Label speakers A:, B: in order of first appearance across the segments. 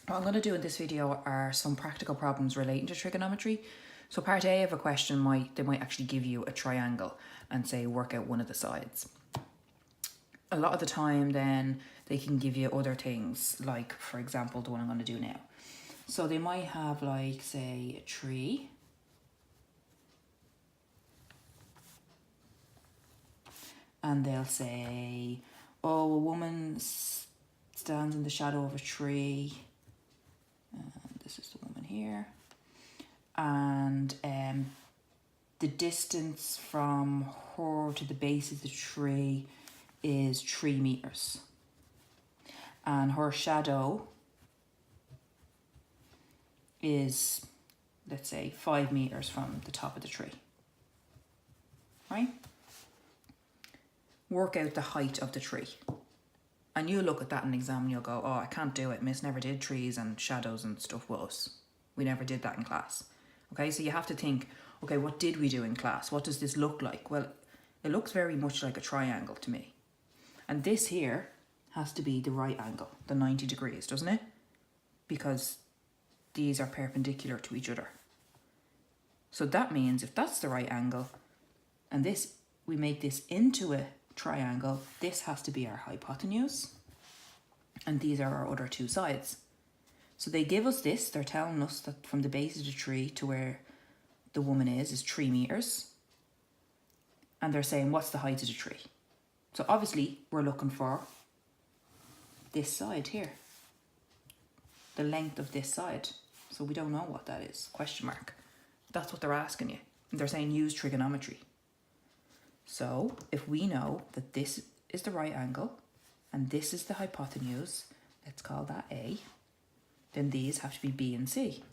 A: What I'm going to do in this video are some practical problems relating to trigonometry. So part A of a question might actually give you a triangle and say work out one of the sides. A lot of the time then they can give you other things, like for example the one I'm going to do now. So they might have like say a tree, and they'll say, oh, a woman stands in the shadow of a tree. This is the woman here. And the distance from her to the base of the tree is 3 meters. And her shadow is, let's say, 5 meters from the top of the tree. Right? Work out the height of the tree. And you look at that in an exam and you'll go, oh, I can't do it. Miss never did trees and shadows and stuff with us. We never did that in class. Okay, so you have to think, okay, what did we do in class? What does this look like? Well, it looks very much like a triangle to me. And this here has to be the right angle, the 90 degrees, doesn't it? Because these are perpendicular to each other. So that means if that's the right angle, and this, we make this into a triangle, this has to be our hypotenuse, and these are our other two sides. So they give us this, they're telling us that from the base of the tree to where the woman is 3 meters, and they're saying what's the height of the tree. So obviously we're looking for this side here, the length of this side. So we don't know what that is, question mark. That's what they're asking you. And they're saying use trigonometry. So if we know that this is the right angle and this is the hypotenuse, let's call that A, then these have to be B and C.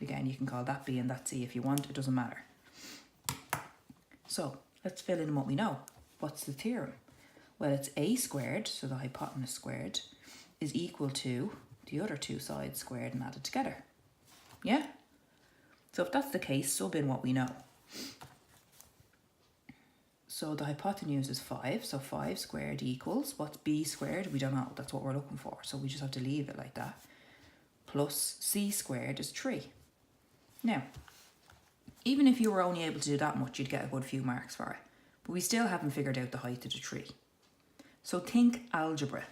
A: Again, you can call that B and that C if you want, it doesn't matter. So let's fill in what we know. What's the theorem? Well, it's A squared, so the hypotenuse squared, is equal to the other two sides squared and added together. Yeah? So if that's the case, sub in what we know. So the hypotenuse is 5, so 5 squared equals, what's B squared? We don't know, that's what we're looking for, so we just have to leave it like that. Plus C squared is 3. Now, even if you were only able to do that much, you'd get a good few marks for it. But we still haven't figured out the height of the tree. So think algebra.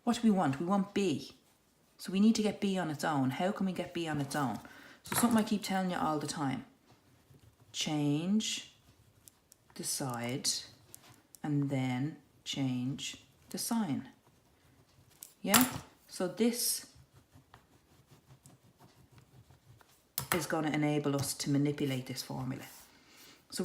A: What do we want? We want B. So we need to get B on its own. How can we get B on its own? So something I keep telling you all the time. Change the side and then change the sign. Yeah? So this is going to enable us to manipulate this formula. So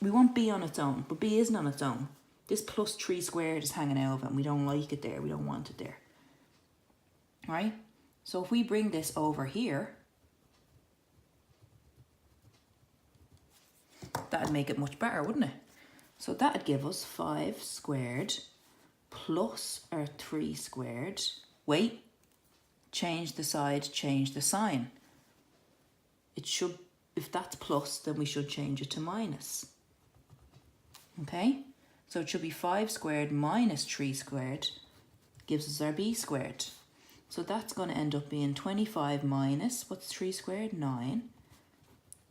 A: we want B on its own, but B isn't on its own. This plus 3 squared is hanging out of it and we don't like it there, we don't want it there. Right? So if we bring this over here, that'd make it much better, wouldn't it? So that'd give us 5 squared plus our 3 squared. Wait, change the side, change the sign. It should, if that's plus, then we should change it to minus. Okay? So it should be 5 squared minus 3 squared gives us our B squared. So that's going to end up being 25 minus, what's 3 squared? 9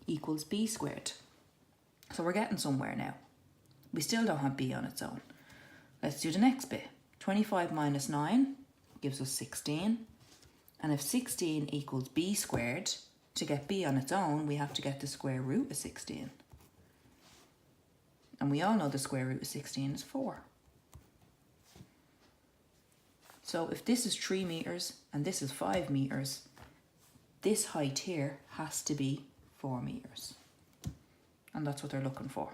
A: equals B squared. So we're getting somewhere now. We still don't have B on its own. Let's do the next bit. 25 minus 9 gives us 16. And if 16 equals B squared, to get B on its own, we have to get the square root of 16. And we all know the square root of 16 is 4. So if this is 3 meters and this is 5 meters, this height here has to be 4 meters. And that's what they're looking for.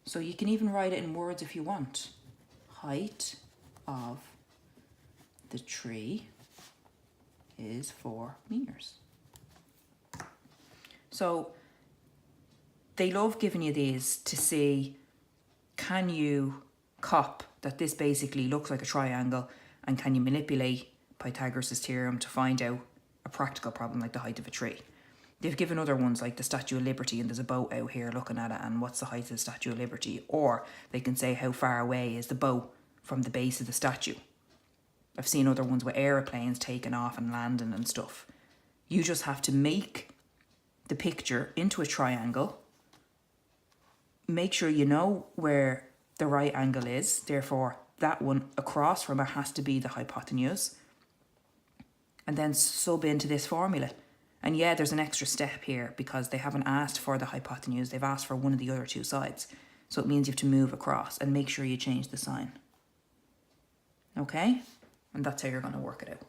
A: So you can even write it in words if you want. Height of the tree is 4 meters. So they love giving you these to see, can you cop that this basically looks like a triangle, and can you manipulate Pythagoras Theorem to find out a practical problem like the height of a tree. They've given other ones like the Statue of Liberty, and there's a boat out here looking at it, and what's the height of the Statue of Liberty? Or they can say how far away is the boat from the base of the statue. I've seen other ones with aeroplanes taking off and landing and stuff. You just have to make the picture into a triangle. Make sure you know where the right angle is. Therefore, that one across from it has to be the hypotenuse. And then sub into this formula. And yeah, there's an extra step here because they haven't asked for the hypotenuse. They've asked for one of the other two sides. So it means you have to move across and make sure you change the sign. Okay? And that's how you're going to work it out.